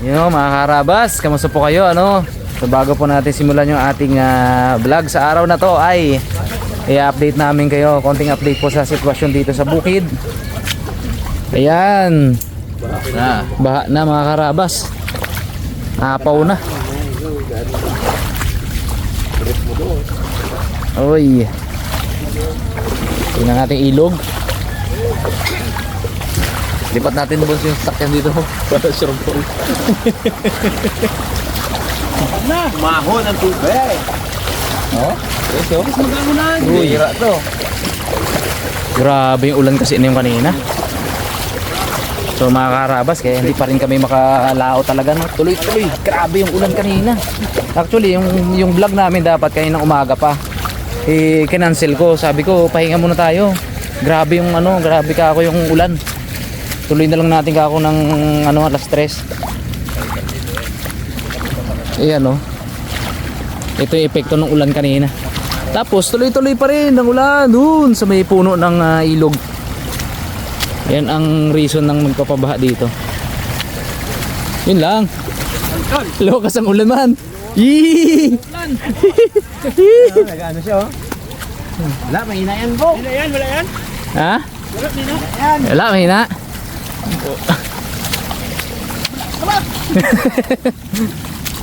Yo mga karabas, kamusta po kayo? So bago po natin simulan yung ating vlog sa araw na to ay i-update namin kayo, konting update po sa sitwasyon dito sa bukid. Ayan. Baha na mga karabas. Apaw na. Oy. Tingnan natin ilog. Lipat natin boss yung sakyan dito para sure ball. Mahon ang tubig. Oh, ito. Mas magano na. Uy, hira to. Grabe yung ulan kasi yung kanina. So mga karabas, kaya hindi pa rin kami makalao talaga. No? Tuloy-tuloy. Grabe yung ulan kanina. Actually, yung vlog namin dapat kaninang umaga pa. Kinancel ko. Sabi ko, pahinga muna tayo. Grabe yung grabe ka ako yung ulan. Tuloy na lang natin ka ako ng alas 3. Ayan ito yung epekto ng ulan kanina. Tapos tuloy-tuloy pa rin ang ulan dun sa may puno ng ilog. Yan ang reason ng magpapabaha dito. Yun lang. Lokas ang ulan man. Yee! Nag-ano siya Wala, mahina yan bro. Wala yan. Ha? Wala, mahina yan. Wala, mahina.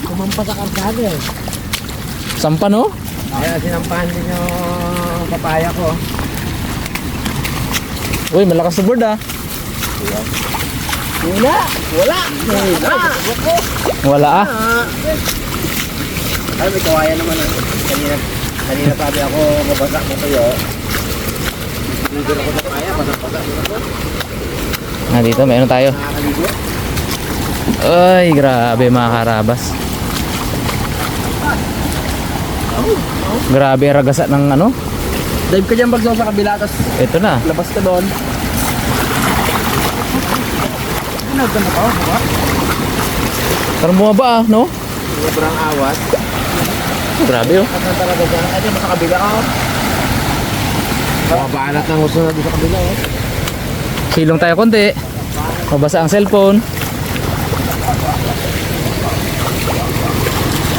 Kumampas sa kargado eh. Sampa no? Kaya sinampahan din yung papaya ko. Uy, malakas na board ah. Wala. Wala ah. Ay, may kawayan naman Kanina sabi ako mabasa ko kayo. Dito ako sa kaya, basa-basa ako. Dito, mayroon tayo. Nakakaligo. Ay, grabe mga karabas. Grabe ragasa ng Dive ka dyan bagsaw sa kabila, tapos ito na. labas ka doon. Nagkano ka, ba? Parang bumaba ah, no? Sobrang awas. Grabe oh. At talaga dyan. Ay, sa kabila ka. Mabaanat ng gusto na doon sa kabila. Silong tayo konti. Mabasa ang cellphone.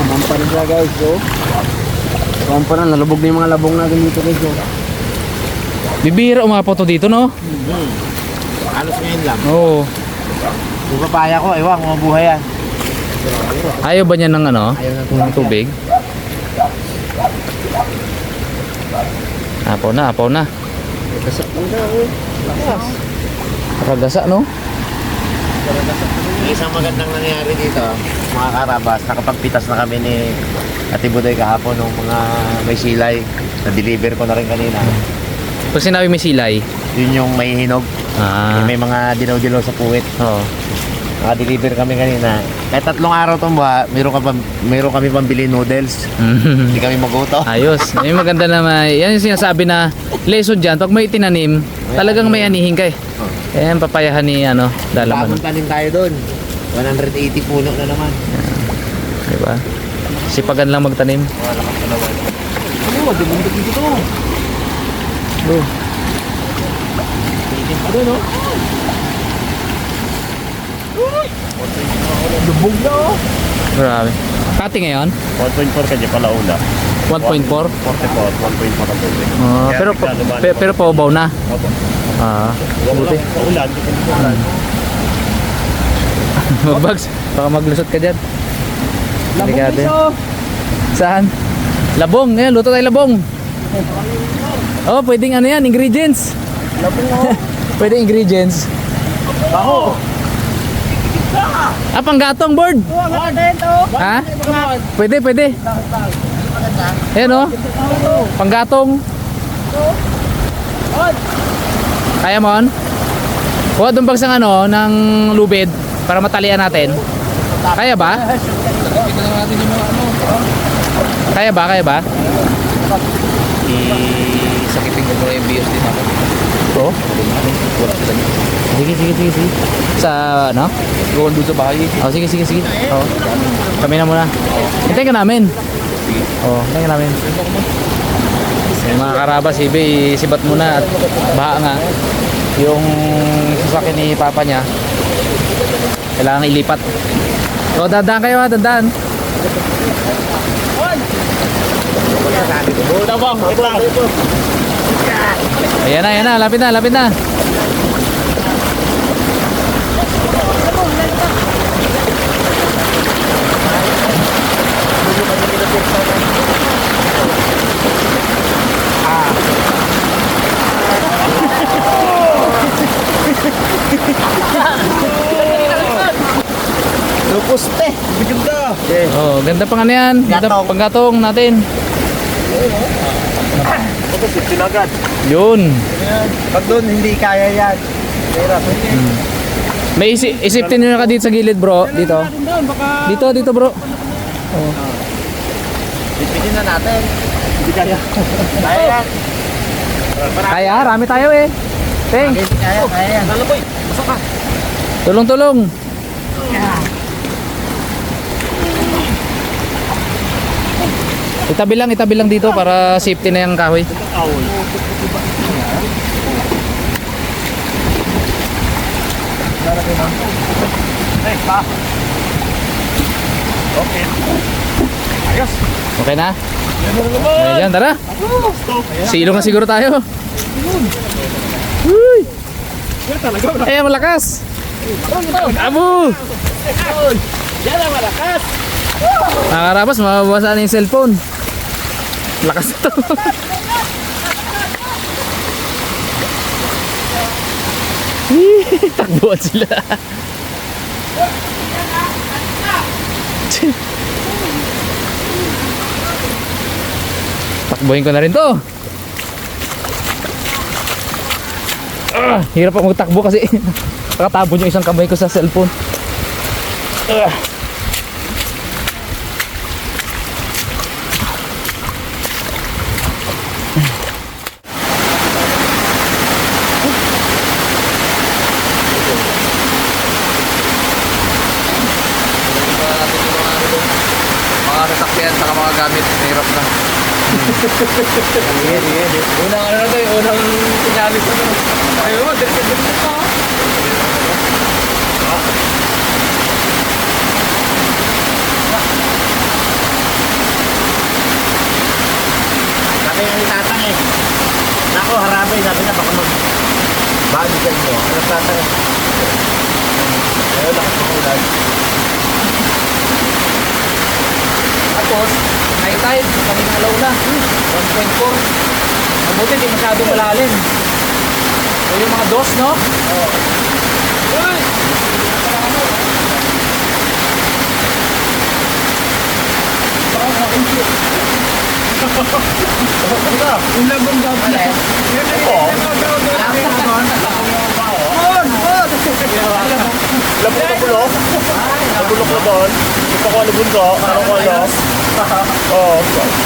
Mampa rin siya guys. Mampa na, nalubog na yung mga labong natin dito guys. Bibira umapaw to dito no? Alos ngayon lang. Oo. Yung papaya ko, ewan kung mabuhay yan. Ayaw ba niya ng ng tubig? Apaw na. Kasak lang na lakas. Ragasa no? Isang magandang nangyari dito, mga karabas, nakapagpitas na kami ni Ate Budoy kahapon ng mga may silay. Na-deliver ko na rin kanina. Pag sinabi may silay. Yun yung may hinog. May mga dilaw-dilaw sa puwit. Oo. Naka-deliver kami kanina. Kahit 3 araw itong buha, meron kami pambili noodles. Hindi kami maguto. Ayos. Yung maganda na yan yung sinasabi na lesson dyan. Pag may tinanim, talagang may anihin ka eh. Ayan, papayahan ni Dalaman. Bagong tanim tayo doon. 180 puno na naman. Diba? Sipagan lang magtanim. Wala kang palawan. Ano? Dumundog dito to. Titin pa doon, no? Lubog na, oh. Grabe. Cutting ngayon? 1.4 kanya pala ula. 1.4? 44, 1.4 ang tubig. Pero paubaw na. Opo. Buti. Ulan. Magbags. Baka maglusot ka dyan. Delikado. Saan? Labong. Ayan, luto tayo labong. Oh, pwedeng yan, ingredients. Labong, oh. Pwedeng ingredients. Baho. Panggatong board. Ha? Pwede. Ayan oh. Panggatong. Kaya mo on? Huwag doon bagsang ng lubid para matalian natin. Kaya ba? Kaya ba? Sakitin ko muna yung BSD natin. Oo. Sige. Sa Doon sa bahay. Oh, sige. Oh. Kami na muna. Hintayin ka namin. Oh, hintayin ka namin. Yung mga karabas, sibat muna at baha nga. Yung sasakyan ni papa niya, kailangan ilipat. O, dadaan kayo ha, dadaan. Ayan na, lapit na, lapit na. Lupuste. Ganda. Oh, ganda pang ano yan. Ganda Gatong. pang gatong natin. Sinagad. Yun. Pag doon hindi kaya yan. Hirap. May isipin nyo na ka dito sa gilid bro. Dito. Dito bro. Pipinin na natin. Hindi kaya. Kaya yan. Kaya, rami tayo eh. Teng, Kaya yan. Lalaboy. Pasok ka. tulong. Itabi lang dito para safety na yung kahoy. Okay. Ayos. Okay na? Ayan, tara. Silong na siguro tayo. Uy! Ayan, malakas. Abo! Yan ang malakas. Nakarabas, mababasa na yung cellphone. Lakas na to. Takbuhan sila. Takbuhin ko na rin to. Hirap ako magtakbo kasi nakatabon yung isang kamay ko sa cellphone. Mga sasakyan saka mga gamit, hirap na. Unang ano na to, unang pinyalis na to. Ayun, diretso pa. Sabi nga ni Tatang eh. Nako, harapin. Sabi na baka mag-bagi sa inyo. Ano Tatang eh? Ayun, lakas ng ulan. Tapos, high tide, kaming alaw na. 1.4. Mabuti, di masyadong malalim. So yung mga dos, no? Oo. Uy! Yung labong gabla. Labong na bulok. Nabulok na doon. Gusto ko alubun ko. Kalang ko ano. Oo.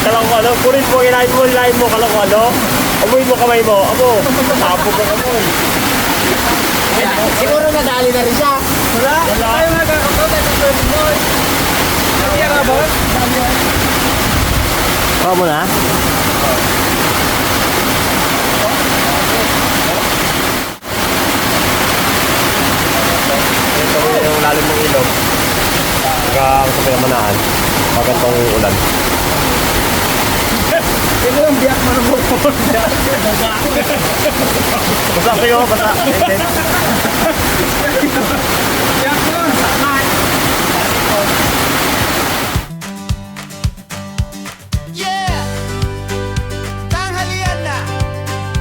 Kalang ko ano. Kunin mo, ilahin mo. Kalang ko ano. Amoy mo kamay mo. Amo. Tapos ka amoy. Siguro nadali na rin siya. Wala. Tayo magkakapot. Kaya ka ba? Oo mo na? Ito yung lalim ng ilog. Saka sa pinamanahan. Magandang ulan. Ito yung biyak mo ng bukod. Basta kayo, basta. Biyak mo. Yeah! Tanghalian na!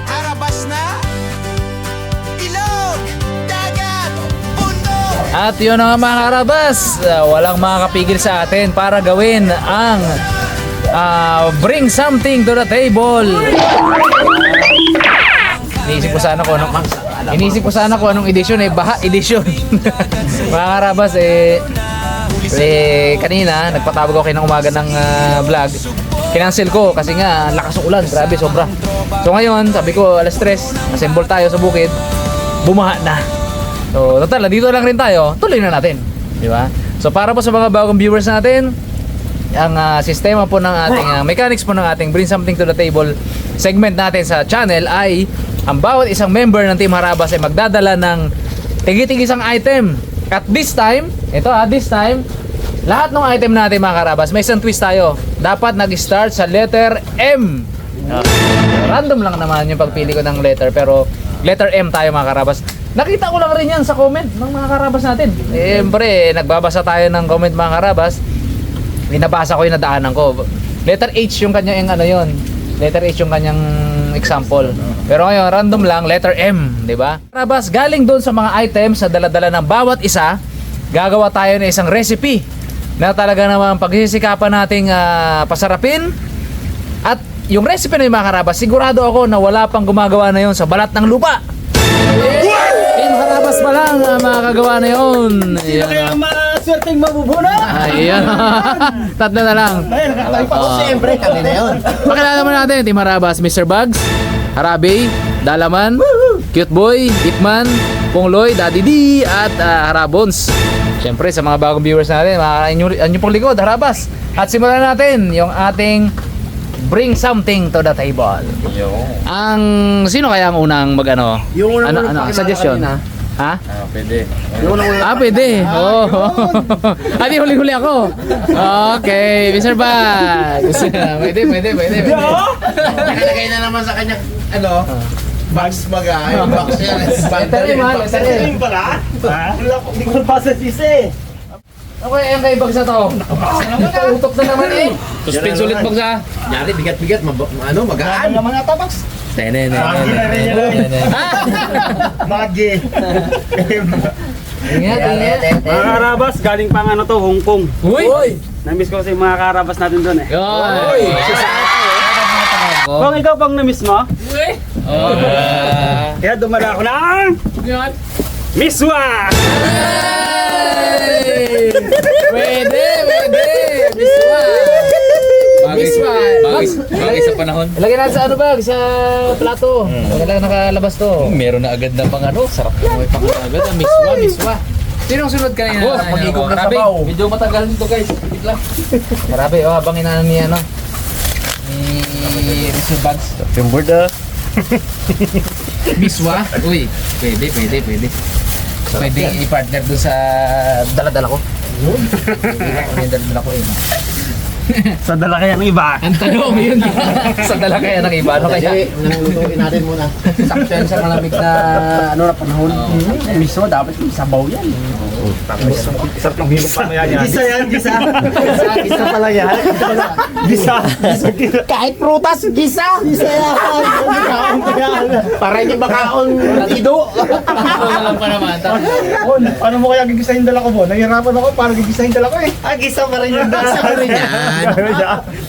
Harabas na! Ilog! Dagat! Bundok! At yun ang mga karabas, walang makakapigil sa atin para gawin ang bring something to the table. Iniisip ko sana kung anong edisyon baha edisyon. Mga karabas kanina nagpatawag ako kayo ng umaga ng vlog. Kinancel ko kasi nga lakas ng ulan, grabe sobra. So ngayon, sabi ko alas 3, assemble tayo sa bukid. Bumaha na. So total, dito lang rin tayo. Tuloy na natin, di ba? So para po sa mga bagong viewers natin, ang sistema po ng ating mechanics po ng ating bring something to the table segment natin sa channel ay ang bawat isang member ng Team Harabas ay magdadala ng tigi-tig isang item. At this time, Lahat ng item natin mga karabas, may isang twist tayo. Dapat nag-start sa letter M. Random lang naman yung pagpili ko ng letter, pero letter M tayo mga karabas. Nakita ko lang rin yan sa comment ng mga karabas natin. Siyempre, nagbabasa tayo ng comment mga karabas. Binabasa ko yung nadaanan ko. Letter H yung kanyang ano yun. Letter H yung kanyang example. Pero ngayon, random lang, letter M, di ba? Karabas, galing doon sa mga items sa dala-dala ng bawat isa, gagawa tayo ng isang recipe na talaga naman pagsisikapan nating pasarapin. At yung recipe na yung mga karabas, sigurado ako na wala pang gumagawa na yun sa balat ng lupa. Yung karabas pa lang makakagawa na yun. Sino kaya ang maswerteng mabubuna? Ayan. Tatlo na lang. Ayun, nakatayo pa ako. Siyempre, kami na yun. Pakilala mo natin, Team Harabas, Mr. Bugs, Harabe, Dalaman, Cute Boy, Ipman, Pongloy, Daddy D, at Harabons. Siyempre, sa mga bagong viewers natin, ang pong likod, Harabas. At simulan natin yung ating bring something to the table. Ang sino kaya ang unang magano? Yung unang ano, suggestion? Ha? Pwede. Pwede. Oh. Adi huli-huli ako. Okay, Mr. Bugs. Pwede. Nakalagay na naman sa kanyang, box baga. Yung box yan. Letter M pala? Hindi ko nabasa sisi. Okay, ang kay Bugs na to. Utok na naman eh. Suspense ulit Bugs ha. Nyari, bigat-bigat, magaan. Ano mga tabax? Magi. Ingat. Mga karabas, galing pang ano to, Hong Kong. Uy! Namiss ko kasi yung mga karabas natin doon eh. Yoy! Kung ikaw pang namiss mo, kaya dumala ako ng Miswa! Pwede! Miswa! Bagay sa panahon. Lagyan natin sa ano bag? Sa plato. Wala nakalabas to. Meron na agad na pang ano, sarap. May pang agad. Miswa. Sinong sunod kanina? Ako, sa pag-igong na Rabi. sabaw. Medyo matagal nito guys. Wait lang. Grabe, habang inano ni ano. Ni Mr. Bugs. Yung board ah. Miswa? Uy, pwede. Pwede i-partner dun sa dala-dala ko. Yung dala-dala ko eh. Sa dala kaya ng iba. Ang tanong yun. Sa dala kaya ng iba. Ano kaya? Nangulutuin natin muna. Sakto yan sa malamig na panahon. Miso, dapat yung sabaw yan. Sarap ng hilot pa yan. Gisa yan, gisa. Gisa pala yan. Gisa. Kahit prutas, gisa. Gisa yan. Para hindi makaon ido. Alam pa naman. Paano mo kaya gigisahin dala ko mo? Nahihirapan ako para gigisahin dala ko eh. Gisa pa rin yung dala. Sa rin yan.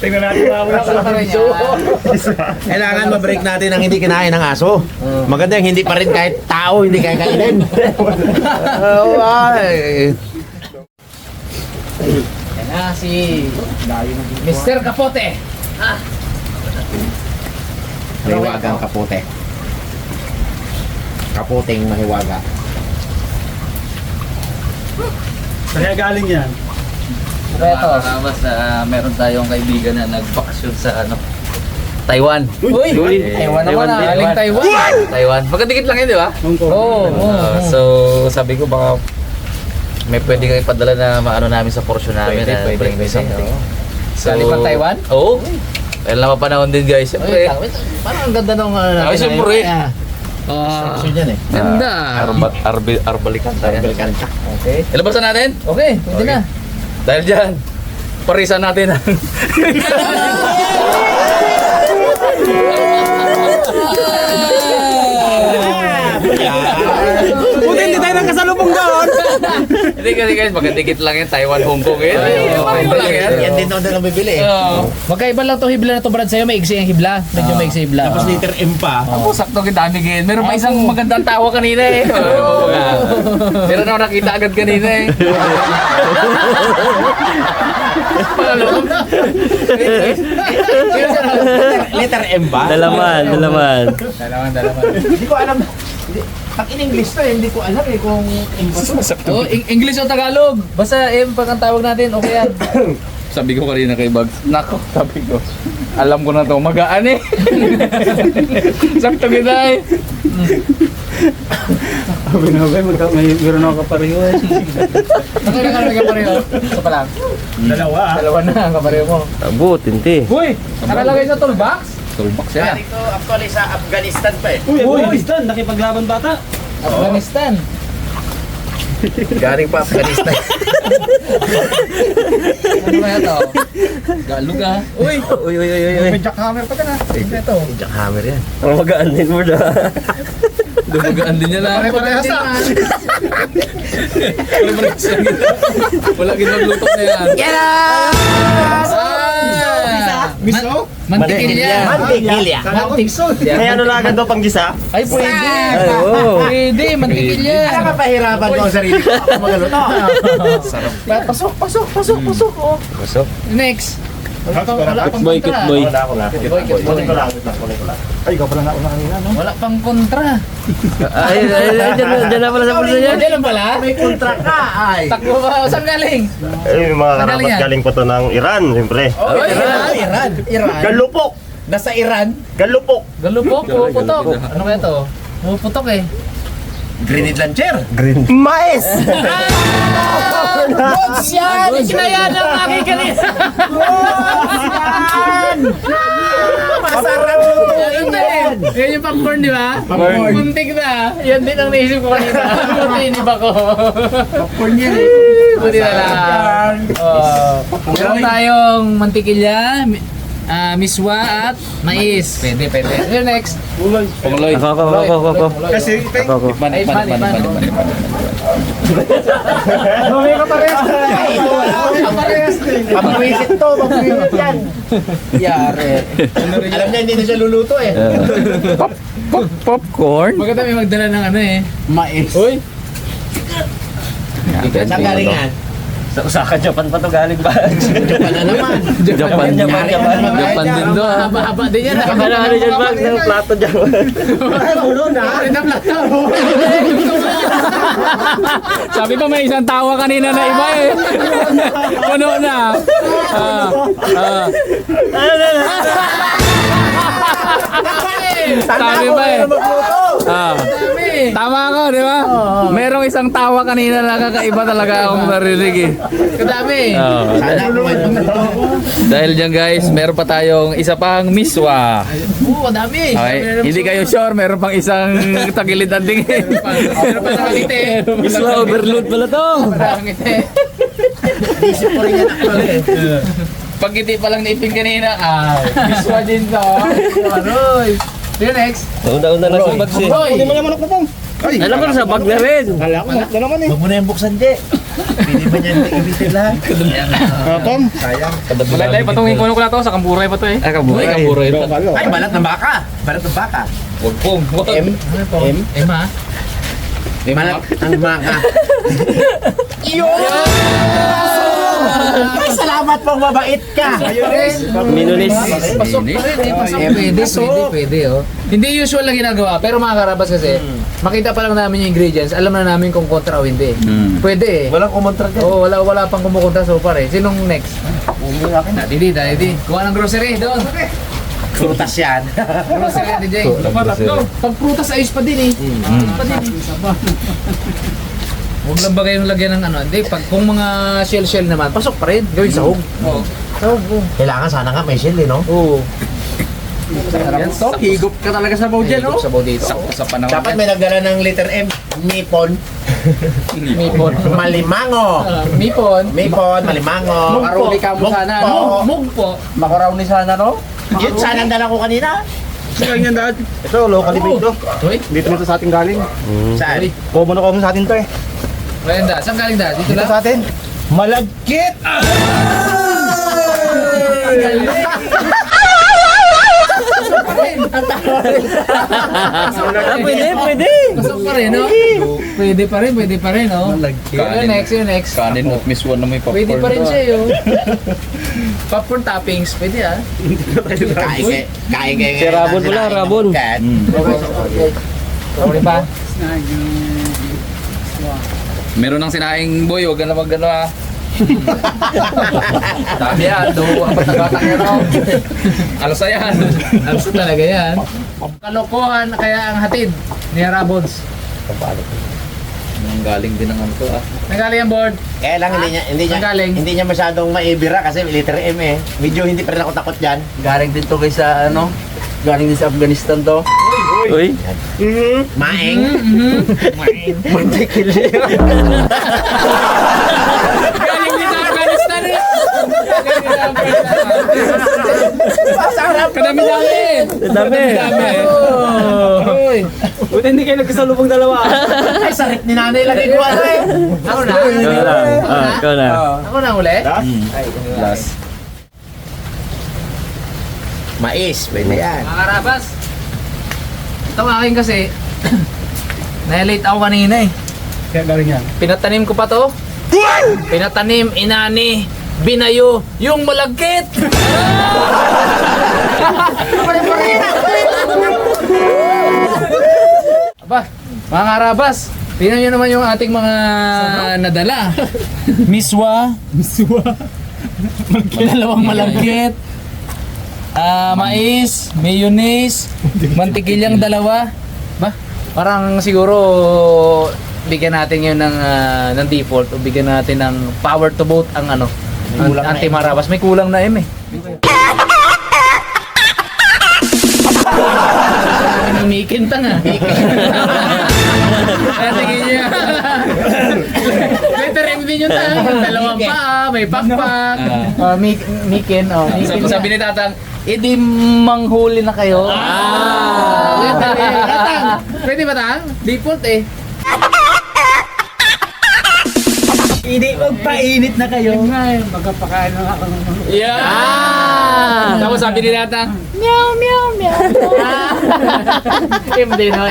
Tingnan natin mamaya. Kailangan ma-break natin ang hindi kinain ng aso. Maganda yung hindi pa rin kahit tao, hindi kaya kainin. Yan na si Mr. Kapote. Mahiwagang kapote. Kapoteng mahiwaga. Kaya galing yan. Retos. Meron tayong kaibigan na nagbakasyon sa ano, Taiwan. Uy! Taiwan naman ah. Galing Taiwan. Taiwan. Magkadikit lang yun, di ba? Hong Kong. Oo. So, sabi ko baka may pwede kayo ipadala na maano namin sa portion namin. Pwede, Bring me something. So, Galing pa Taiwan? Oo. Kailan naman panahon din guys. Uy, Siyempre. parang ang ganda nung ano Ay, siyempre. Gusto yan eh. Ganda. Arbalikanta yan. Belkanta. Okay. Ilabasan natin? Okay, pwede na. Dahil dyan, parisan natin ang... Buti hindi tayo nagkasalubong doon. Hindi kasi guys, magkadikit lang yan. Taiwan, Hong Kong eh. Ano lang yan? Yan din ako na bibili eh. Magkaiba lang to hibla na to Brad sa'yo. May iksi ang hibla. Medyo may iksi hibla. Tapos liter M pa. Ako, sakto kita bigyan. Meron pa isang magandang tawa kanina eh. Meron ako nakita agad kanina eh. Liter M ba? Dalaman. Dalaman. Hindi ko alam. Pag in English to, hindi ko alam eh kung English to. Oh, English o Tagalog. Basta M pag ang tawag natin, okay yan. Sabi ko kanina kay Bugs, nako, sabi ko. Alam ko na to, magaan eh. Sakto kita eh. Meron ako kapareho eh. Nakita ka na kapareho. Ito pa lang. Dalawa na ang kapareho mo. Abot, hindi. Uy! Nakalagay sa toolbox? Toolbox yan. Ito actually sa Afghanistan pa eh. Uy, Afghanistan, nakipaglaban bata. Afghanistan. Galing pa Afghanistan. Ano kaya to? Galug ah. Uy! May jackhammer pa ka na. Ito. Jackhammer yan. Ang magaan din mo na. Dumagaan din niya na. Pare-parehas na. Pare-parehas yan. Wala ginagluto na yan. Miso? Mantikilya. Mantikilya. Kala ko miso. Kaya ano lang agad daw pang gisa? Ay, pwede. Ay, oo. Pwede, mantikilya. Kaya mapahirapan ko ang sarili ko. Ako magaluto. Pasok. Oh. Pasok. Next. Wala pang Boy, kontra. boy. Wala ko na. Kunin ko lang. Ay, ikaw pala nauna kanina, no? Wala pang kontra. Ay, dyan na pala sa bulsa niya. Diyan lang pala. May kontra ka, ay. Takbo ba? Saan galing? Eh, mga Saan galing karapat yan? galing pa to ng Iran, siyempre. Oh, Iran. Galupok! Nasa Iran. Galupok! Galupok, puputok. Ano kaya to? Puputok eh. Grenade launcher. Mais! Bots yan! Ikinayaan ang aking kanina. Masarap luto Yan yung popcorn, di ba? Popcorn. Muntik na. Yan din ang naisip ko kanina. Buti hindi ba ko? Popcorn yan eh. Buti na lang. Meron tayong mantikilya, miswa at mais. Pwede. Ano next? Pungloy. Ako. Kasi ito yung... Ay, man. May kaparehas na. Kaparehas din. Pamwisit to, pamwisit yan. Yari. Alam niya, hindi na siya luluto eh. Popcorn? Maganda may magdala ng ano eh. Mais. Uy. Saan galing yan? Sa Osaka, Japan pa to galing ba? Japan na naman. Japan din do. Haba-haba din yan. Ano dyan, Max? Ng plato dyan. Sabi pa may isang tawa kanina na iba eh. Puno na. Sabi pa eh. Tama ako, di ba? Merong isang tawa kanina na kakaiba talaga akong narinig eh. Kadami. Sana kumain mo ito. Dahil dyan guys, meron pa tayong isa pang miswa. Oo, dami. Okay, hindi kayo sure, meron pang isang tagilid ang tingin. Meron pa nakangiti. Miswa overload pala to. Nakangiti. Isip ko rin yan actually. Pag hindi pa lang naipin kanina, miswa din to. Aroy. Sino next? Una na sa bag siya. Roy. Hindi mo naman ako pong. Ay, Alam mo sa bag na rin. kala ko na naman eh. Huwag mo na yung buksan, di. Pili ba niyan ibitin lahat? Tom? Sayang. Malay, patungin ko na to, sa kamburay pa to eh. Kamburay to. Ay, balat ng baka. Balat ng baka. Wag pong. M. Emma. Balat ng baka. Ay, salamat pong mabait ka. Minulis. Pasok pa rin eh. Pasok. Pwede oh. Hindi usual na ginagawa, pero mga karabas kasi, makita pa lang namin yung ingredients, alam na namin kung kontra o hindi. Pwede eh. Walang kumontra ka. Oo, wala pang kumukontra so far eh. Sinong next? Didi. Kuha ng grocery doon. Prutas yan. Grocery, DJ. Pag prutas, ayos pa din eh. Ayos pa din eh. Huwag lang ba kayong lagyan ng ano? Hindi, pag kung mga shell naman, pasok pa rin. Gawin sahog. Oo. Sahog. Kailangan sana nga may shell, eh, no? Oo. Yan, to. Higop ka talaga sa bow dyan, no? Sa bow dito. Sa panahon. Dapat may nagdala ng letter M. Mipon. Mipon. Malimango. Mipon. Mipon, malimango. Makaroni ka mo sana. Mugpo. Mugpo. Makaroni sana, no? Yun sana ang dala ko kanina. Saan yan dahil? Ito, local event to. Uy. Dito nito sa atin galing. Saan? Common na common sa atin to eh. Brenda, saan galing da? Dito Dito lang? sa atin. Malagkit! Pwede. Pasok pa rin, no? Pwede pa rin, no? Yun next. Kanin at miswa na may popcorn. Pwede pa rin siya, yun. Popcorn toppings, pwede ah. Kain kayo. Si Rabon pala, Rabon. Okay pa? Meron ng sinaing boy, wag ka na mag ano ah. Dami yan, do apat na batang yan. Oh. Alos na yan. Alos na talaga yan. Kalokohan kaya ang hatid ni Harabods. Ang galing din ng ano to ah. Nagaling ang board. Kaya lang Nanggaling? hindi niya masyadong maibira kasi letter M eh. Medyo hindi pa rin ako takot diyan. Galing din to kay sa ano? Galing din sa Afghanistan to. Uy. Maeng. Mantikil. Galing din sa Afghanistan eh. Galing din sa Afghanistan. Kadami-dami. Dami. Uy. Buti hindi kayo nagkasalubong dalawa. Ay sakit ni nanay lagi ko eh. Ako na. Ikaw lang. Ikaw na. Ako na uli. Last. Mais, pwede yan. Mga karabas. Ito ang akin kasi. Na-late ako kanina eh. Kaya galing yan. Pinatanim ko pa to. Pinatanim, inani, binayo, yung malagkit. Aba, mga karabas, tingnan nyo naman yung ating mga nadala. Miswa. Dalawang malagkit. Mais, mayonnaise, mantikilyang dalawa. Ba, parang siguro bigyan natin yun ng default o bigyan natin ng power to vote ang ano, ang anti-marabas. May kulang na M eh. Mikin tanga. Tingin niya. Letter M din yung tanga. Dalawang paa, may pakpak. Mikin, Mikin. Sabi ni Tatang, edi manghuli na kayo. Letter M. Tatang, pwede ba Tang? Default eh. Hindi, magpainit na kayo. Magkapakain na ako ng yeah! Tapos sabi ni Tatang, meow, meow, meow. M din, no?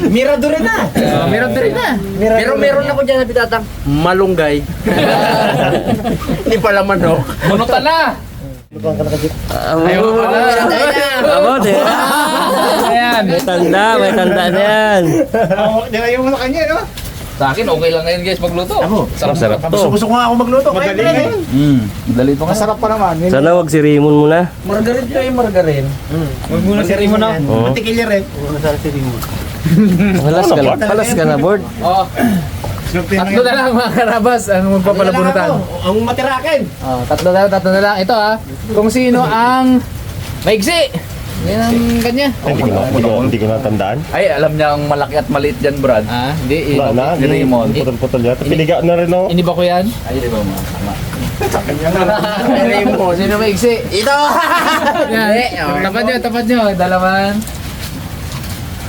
Mirado rin na. Meron din na. Pero meron ako dyan na bitatang malunggay. Hindi pala manok. Bunutan na! Ayaw mo pala. Amo, di. Ayan. May tanda na yan. Ayaw mo na kanya, no? Sa akin, okay lang ngayon guys magluto. Sarap-sarap. Gusto ko nga ako magluto. Kaya Magaling pala eh. Dali ito kasi. Masarap pa naman. Sana wag si Raymond muna. Margarin kayo, margarin. Huwag muna si Rimo na. Oo. Mantikilya rin. Halas ka na, board. Oh, tatlo na lang mga karabas ang magpapalabunutan. Ang matirakin. Oh, tatlo na lang. Ito kung sino ang maigsi. Yan ang kanya. Hindi ko natandaan. Ay, alam niya ang malaki at maliit dyan, Brad. Hindi. Wala na, Ni Raymond. putol-putol yan. Piniga na rin ako. Ini ba ko yan? Ay, di ba mo? Raymond. Sino maigsi? Ito! Yan. Tapat nyo. Dalawan.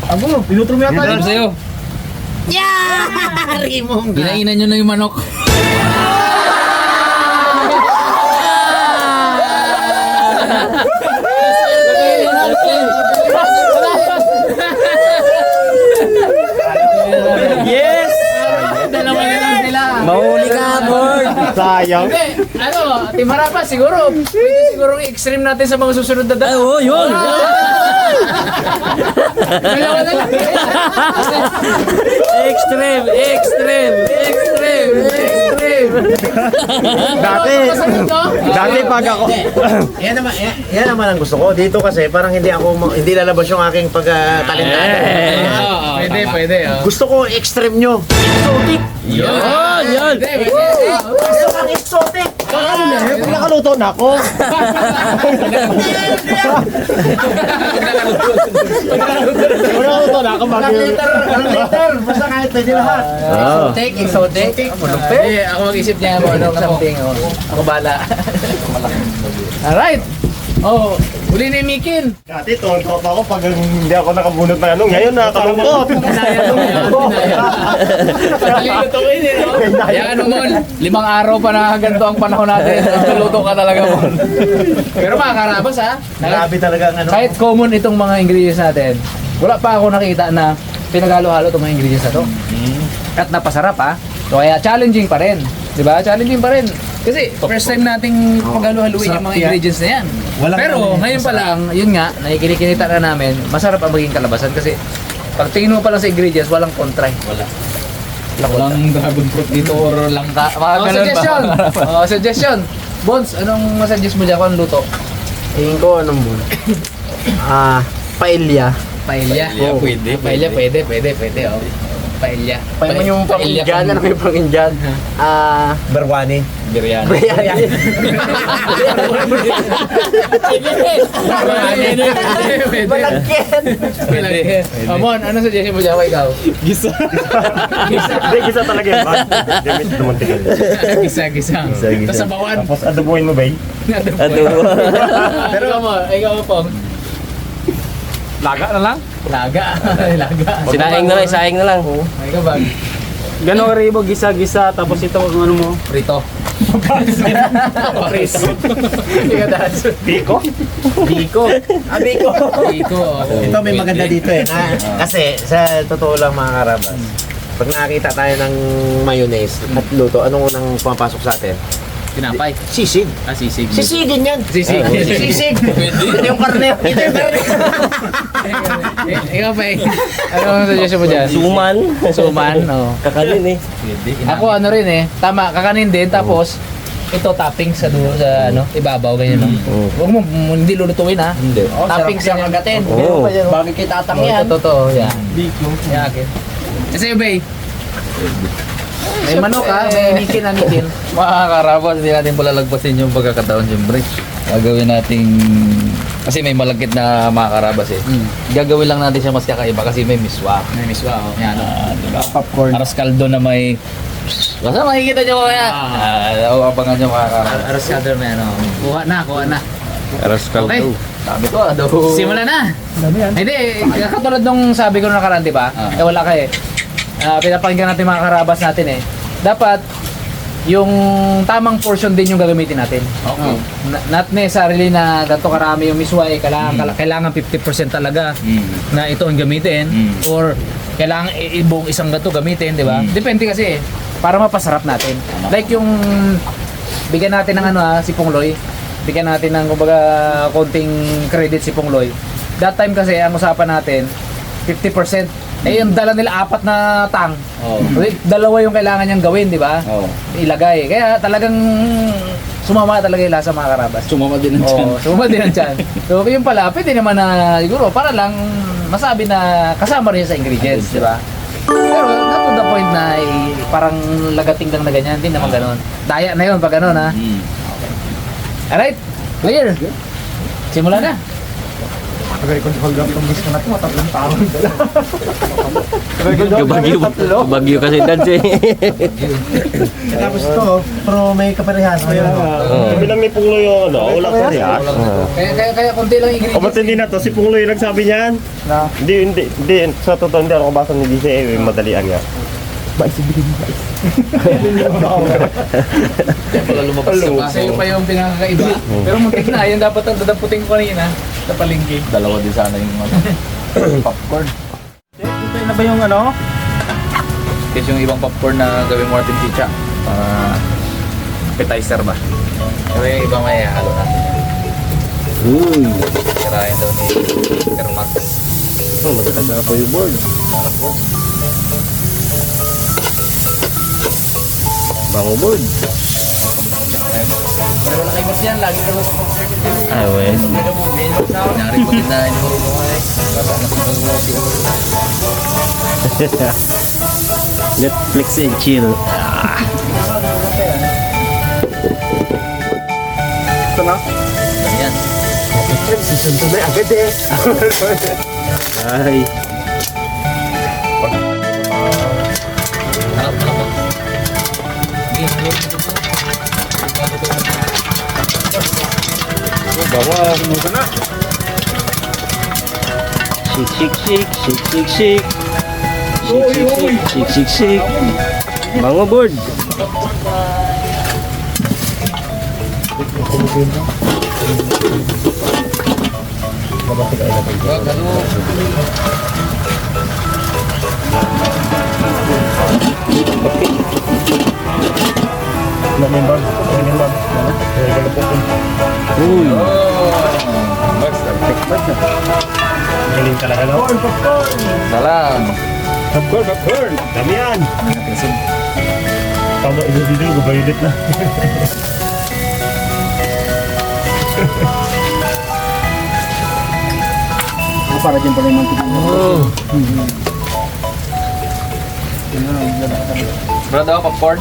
Abo, pinutro mo yata. Sabi sa'yo. Yeah! Rimong Ginainan nyo na yung manok. Yes! Dalawa na lang sila. Mahuli ka, board. Sayang. Hindi, Team Harapan siguro. Pwede siguro i-extreme natin sa mga susunod na Ay, oo, yun. Dalawa na lang. Extreme. Dati pag ako... Yan naman ang gusto ko. Dito kasi parang hindi lalabas yung aking pagkatalentado. Pwede. Gusto ko extreme nyo. Exotic. Yan. Gusto kang exotic. Pag nakaluto na ako. Pag nakaluto na ako, Ang liter. Basta kahit pwede lahat. Oh. Exotic. Ako mag-isip niya mo ano something. Ako bala. Alright. Oh, huli na yung Mikin. Dati, tonto pa ako pag hindi ako nakabunot na ano. Ngayon, nakakalungkot. Yan ano Mon, 5 araw pa na ganito ang panahon natin. Tuluto ka talaga Mon. Pero mga karabas ha, Grabe talaga ang ano. kahit common itong mga ingredients natin, wala pa ako nakita na pinaghalo-halo itong mga ingredients na to. At napasarap ha. So kaya challenging pa rin. Di ba? Challenging pa rin. Kasi first time nating paghalo-haluin yung mga ingredients na yan. Pero ngayon pa lang, yun nga, nakikinikita na namin, masarap ang maging kalabasan kasi pag tingin mo pa lang sa ingredients, walang kontra. Wala. Walang dragon fruit dito or langka. Mga ganun ba? Suggestion! Suggestion! Bones, anong masuggest mo dyan kung luto? Tingin ko anong bull? Paella. Paella. Yeah, pwede. Paella, pwede. Oh. Paella. Paella yung pang-Indian. Ano yung pang-Indian? Barwani. Biryani. Pwede. Malagyan. Mon, ano suggestion mo dyan? Ikaw? Hindi, gisa talaga yun. Gamit naman tingin. Gisa. Tapos sabawan. Tapos adobohin mo, bay. Pero ikaw mo, Pong. Laga na lang. Laga. Isaing na lang. Ikaw ba? Gano'ng ribo, gisa-gisa, tapos ito ang ano mo. Prito. Preso. Ikaw dahil. Biko? Biko. Biko. Ito may maganda dito eh. Kasi sa totoo lang mga karabas, pag nakakita tayo ng mayonnaise at luto, anong unang pumapasok sa atin? Tinapay. Sisig. Sisig. Sisigin yan. Sisig. Sisig. Ito yung karne. Ito yung karne. Ikaw ba ano ang suggestion mo dyan? Suman, no. Kakanin eh. Ako ano rin eh, tama, kakanin din, tapos ito topping sa dulo, sa ano, ibabaw, ganyan no. Huwag mo, hindi lulutuin ha. Hindi. Topping sa kagatin. Oo. Bagay kay tatang yan. Totoo, yan. Biko. Yan akin. Kasi Bay, may manok ha, may nikin. Mga karabas, hindi natin palalagpasin yung pagkakataon siyempre. Gagawin nating kasi may malagkit na mga karabas eh. Gagawin lang natin siya mas kakaiba kasi may miswa. May miswa oh. Yan oh. Diba? Popcorn. Aras kaldo na may basta makikita nyo kaya. Abangan nyo mga karabas. Aras kaldo na yan oh. Kuha na. Aras kaldo. Okay. Sabi ko ano. Simulan na. Hindi, katulad nung sabi ko nung nakaraan, di ba? Wala ka eh. Pinapakinggan natin mga karabas natin eh. Dapat yung tamang portion din yung gagamitin natin. Okay. Not necessarily na ganito karami yung miswa eh. Kailangan 50% talaga na ito ang gamitin. Or kailangan buong isang gato gamitin, di ba? Depende kasi eh. Para mapasarap natin. Like yung bigyan natin ng si Pongloy. Bigyan natin ng kumbaga konting credit si Pongloy. That time kasi ang usapan natin 50%. Eh yung dala nila 4 na tang. Dalawa yung kailangan niyang gawin, di ba? Ilagay. Kaya talagang sumama talaga yung lasa mga karabas. Sumama din ang tiyan. Sumama din ang tiyan. So yung pala, pwede naman na siguro para lang masabi na kasama rin sa ingredients, di ba? Pero not to the point na parang lagating lang na ganyan, hindi naman gano'n. Daya na yun pag gano'n ha. Okay. Alright, clear. Simula na. Tagay ko sa hagam ng gusto natin, matatlong taon dala. Bagyo kasi dance eh. Tapos ito, pero may kaparehas. Sabi lang ni Pungloy yung wala pa siya. Kaya konti lang O ingredients. ba't hindi na to? Si Pungloy nagsabi niyan. Hindi. Sa totoo, hindi ako kabasa ni DC. Madalian nga. Pala lumabas sa Kasi yung pa yung pinakakaiba. Pero muntik na, yung dapat ang dadaputin ko kanina sa palengke. Dalawa din sana yung popcorn. Ito na ba yung ano? Kasi yung ibang popcorn na gawin mo natin chicha. Appetizer ba? Pero yung ibang may halo natin. Kirahin daw ni Sir Max. Magkakasama po yung board. Bango board. Pero wala kayo dyan, lagi ka sa pag-service dyan. Ay, well. Kunyari ko din na inuro mo eh. Basta na sa Netflix and chill. Ito na. Ganyan. Season 2 na agad eh. Ay. Harap na lang. Bawa, kumuha na. Shik. Shik. Bango board. Uy. Galing talaga no? Salam. Popcorn. Dami yan. Tama, ito dito, violet na. Para dyan pala yung mantika. Brad, popcorn.